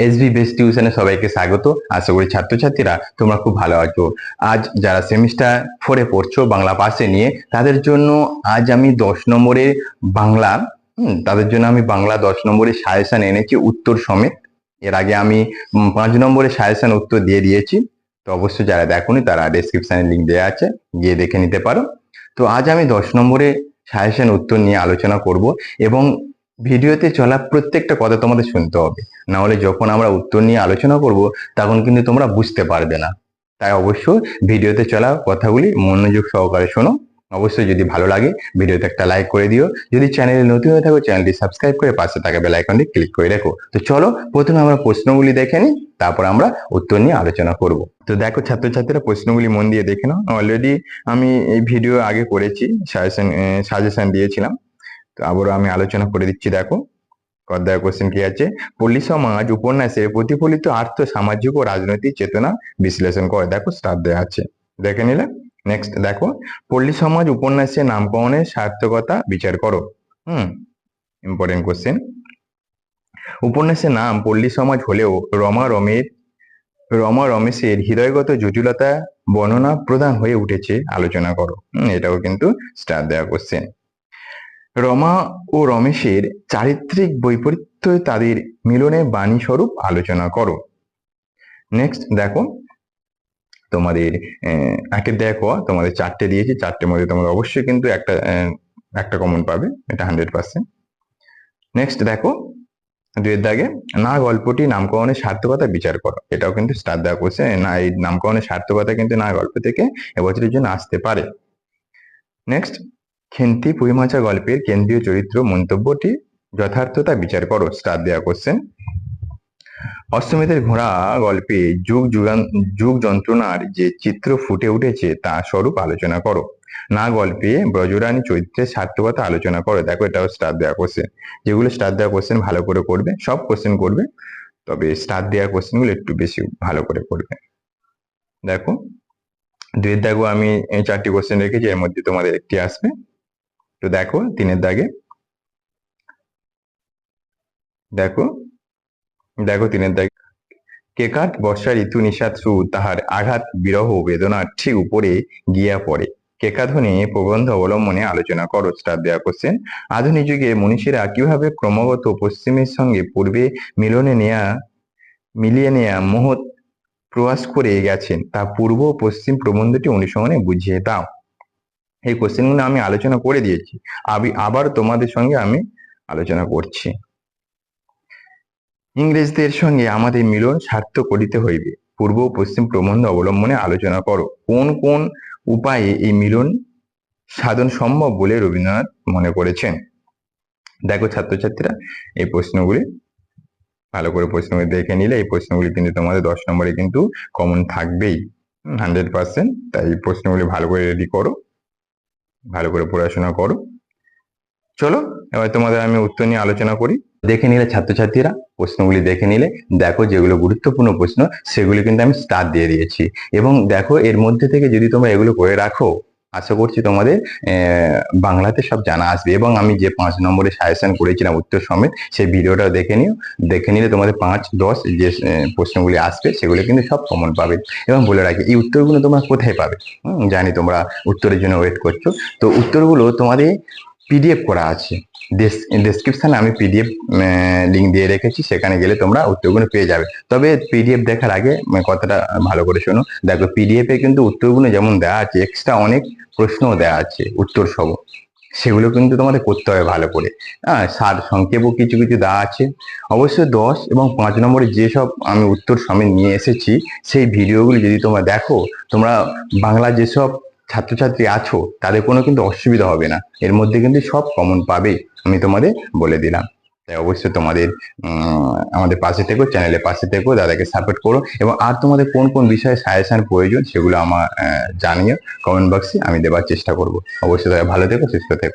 SB best টিউশনে সবাইকে স্বাগত। আশা করি ছাত্রছাত্রীরা তোমরা খুব ভালো আছো। আজ যারা সেমিস্টার 4-এ পড়ছো বাংলা পাশে নিয়ে, তাদের জন্য আজ আমি 10 নম্বরের বাংলা তাদের জন্য আমি বাংলা 10 নম্বরের সাজেশন এনেছি উত্তর সমেত। এর আগে আমি 5 নম্বরের সাজেশন উত্তর দিয়ে দিয়েছি, তো অবশ্যই যারা দেখোনি তারা ডেসক্রিপশনে লিঙ্ক দেওয়া আছে, গিয়ে দেখে নিতে পারো। তো আজ আমি 10 নম্বরের সাজেশন উত্তর নিয়ে আলোচনা করব, এবং ভিডিওতে চলা প্রত্যেকটা কথা তোমাদের শুনতে হবে, না হলে যখন আমরা উত্তর নিয়ে আলোচনা করব তখন কিন্তু তোমরা বুঝতে পারবে না। তাই অবশ্যই ভিডিওতে চলা কথাগুলি মনোযোগ সহকারে শোনো। অবশ্যই যদি ভালো লাগে ভিডিওতে একটা লাইক করে দিও। যদি চ্যানেলে নতুন হয়ে থাকো চ্যানেলটি সাবস্ক্রাইব করে পাশে থাকা বেল আইকনটি ক্লিক করে রেখো। তো চলো প্রথমে আমরা প্রশ্নগুলি দেখে নিই, তারপর আমরা উত্তর নিয়ে আলোচনা করব। তো দেখো ছাত্রছাত্রীরা, প্রশ্নগুলি মন দিয়ে দেখে নাও। অলরেডি আমি এই ভিডিও আগে করেছি, সাজেশন দিয়েছিলাম, তো আবারও আমি আলোচনা করে দিচ্ছি। দেখো কয়েক কোশ্চেন কি আছে। পল্লী সমাজ উপন্যাসে প্রতিফলিত আর্থ সামাজিক ও রাজনৈতিক চেতনা বিশ্লেষণ করে। দেখো স্টার দেওয়া আছে, দেখে নিলে। নেক্সট দেখো, পল্লী সমাজ উপন্যাসে নামকরণের সার্থকতা বিচার করো। Important question. উপন্যাসের নাম পল্লী সমাজ হলেও রমা রমেশের হৃদয়গত জটিলতা বর্ণনা প্রধান হয়ে উঠেছে, আলোচনা করো। এটাও কিন্তু স্টার দেওয়া কোশ্চেন। রমা ও রমেশের চারিত্রিক বৈপরীত্য তাদের মিলনের বাণী স্বরূপ আলোচনা করো। নেক্সট দেখো, তোমাদের দেখো তোমাদের 4টে দিয়েছি, 4টের মধ্যে তোমরা অবশ্যই কিন্তু একটা কমন পাবে, এটা 100%। নেক্সট দেখো 2 দাগে, না গল্পটি নামকরণের সার্থকতা বিচার করো। এটাও কিন্তু স্টার দেওয়া কোশ্চেন। না, এই নামকরণের সার্থকতা কিন্তু না গল্প থেকে এবছরের জন্য আসতে পারে। নেক্সট, খেন্তি পুইমাচা গল্পের কেন্দ্রীয় চরিত্র মন্তব্যটি যথার্থতা বিচার করো। স্টার দেওয়া কোশ্চেন। অশ্বমেধের ঘোড়া গল্পে যুগ যন্ত্রণার যে চিত্র ফুটে উঠেছে তা স্বরূপ আলোচনা করো। না গল্পে ব্রজরানী চরিত্রের সার্থকতা আলোচনা করো। দেখো এটাও স্টার দেওয়া কোশ্চেন। যেগুলো স্টার দেওয়া কোশ্চেন ভালো করে করবে, সব কোশ্চেন করবে, তবে স্টার দেওয়া কোশ্চেন গুলো একটু বেশি ভালো করে করবে। দেখো 2 দাগও আমি 4টি কোশ্চেন রেখেছি, এর মধ্যে তোমাদের একটি আসবে। তো দেখো 3 দাগে, দেখো 3 দাগে, কেকাট বর্ষা ঋতু নিষাদ সুর তাহার আঘাত বিরহ বেদনার ঠিক উপরে গিয়া পড়ে। কেকাধ্বনি প্রবন্ধ অবলম্বনে আলোচনা করো। স্টার দেওয়া কোশ্চেন। আধুনিক যুগে মনীষীরা কিভাবে ক্রমাগত পশ্চিমের সঙ্গে পূর্বে মিলিয়ে নেয়া মহৎ প্রয়াস করে গেছেন তা পূর্ব পশ্চিম প্রবন্ধটি অনুসরণে বুঝিয়ে দাও। এই কোশ্চেনগুলো আমি আলোচনা করে দিয়েছি, আবার তোমাদের সঙ্গে আমি আলোচনা করছি। ইংরেজদের সঙ্গে আমাদের মিলন সার্থক করিতে হইবে, পূর্ব পশ্চিম প্রবন্ধ অবলম্বনে আলোচনা করো। কোন কোন উপায়ে এই মিলন সাধন সম্ভব বলে রবীন্দ্রনাথ মনে করেছেন? দেখো ছাত্রছাত্রীরা, এই প্রশ্নগুলি ভালো করে প্রশ্নগুলি দেখে নিলে এই প্রশ্নগুলি কিন্তু তোমাদের 10 নম্বরে কিন্তু কমন থাকবেই 100%। তাই এই প্রশ্নগুলি ভালো করে রেডি করো, ভালো করে পড়াশোনা করো। চলো এবার তোমাদের আমি উত্তর নিয়ে আলোচনা করি। দেখে নিলে ছাত্রছাত্রীরা, প্রশ্নগুলি দেখে নিলে। দেখো যেগুলো গুরুত্বপূর্ণ প্রশ্ন সেগুলি কিন্তু আমি স্টার দিয়ে দিয়েছি, এবং দেখো এর মধ্যে থেকে যদি তোমরা এগুলো করে রাখো, আশা করছি তোমাদের বাংলাতে সব জানা আসবে। এবং আমি যে 5 নম্বরে সাজেশন করেছিলাম উত্তর সমেত, সেই ভিডিওটা দেখে নিও। দেখে নিলে তোমাদের 5, 10 যে প্রশ্নগুলি আসবে সেগুলো কিন্তু সব কমন পাবে। এবং বলে রাখি, এই উত্তরগুলো তোমরা কোথায় পাবে? জানি তোমরা উত্তরের জন্য ওয়েট করছো। তো উত্তরগুলো তোমাদের পিডিএফ করা আছে, ডেসক্রিপশনে আমি পিডিএফ লিঙ্ক দিয়ে রেখেছি, সেখানে গেলে তোমরা উত্তরগুলো পেয়ে যাবে। তবে পিডিএফ দেখার আগে কথাটা ভালো করে শোনো। দেখো পিডিএফ এ কিন্তু উত্তরগুলো যেমন দেওয়া আছে, এক্সট্রা অনেক প্রশ্নও দেওয়া আছে উত্তর সহ, সেগুলো কিন্তু তোমাদের করতে হবে ভালো করে। সার সংক্ষেপও কিছু কিছু দেওয়া আছে। অবশ্যই 10 এবং 5 নম্বরে যেসব আমি উত্তর সমেত নিয়ে এসেছি সেই ভিডিওগুলি যদি তোমরা দেখো, তোমরা বাংলা যেসব ছাত্রছাত্রী আছো তাদের কোনো কিন্তু অসুবিধা হবে না, এর মধ্যে কিন্তু সব কমন পাবে, আমি তোমাদের বলে দিলাম। তাই অবশ্যই তোমাদের আমাদের পাশে থেকো, চ্যানেলের পাশে থেকো, দাদাকে সাপোর্ট করো। এবং আর তোমাদের কোন কোন বিষয়ে সাজেশন প্রয়োজন সেগুলো আমার জানিও কমেন্ট বক্সে, আমি দেওয়ার চেষ্টা করব। অবশ্যই ভালো থেকো, সুস্থ থেকো।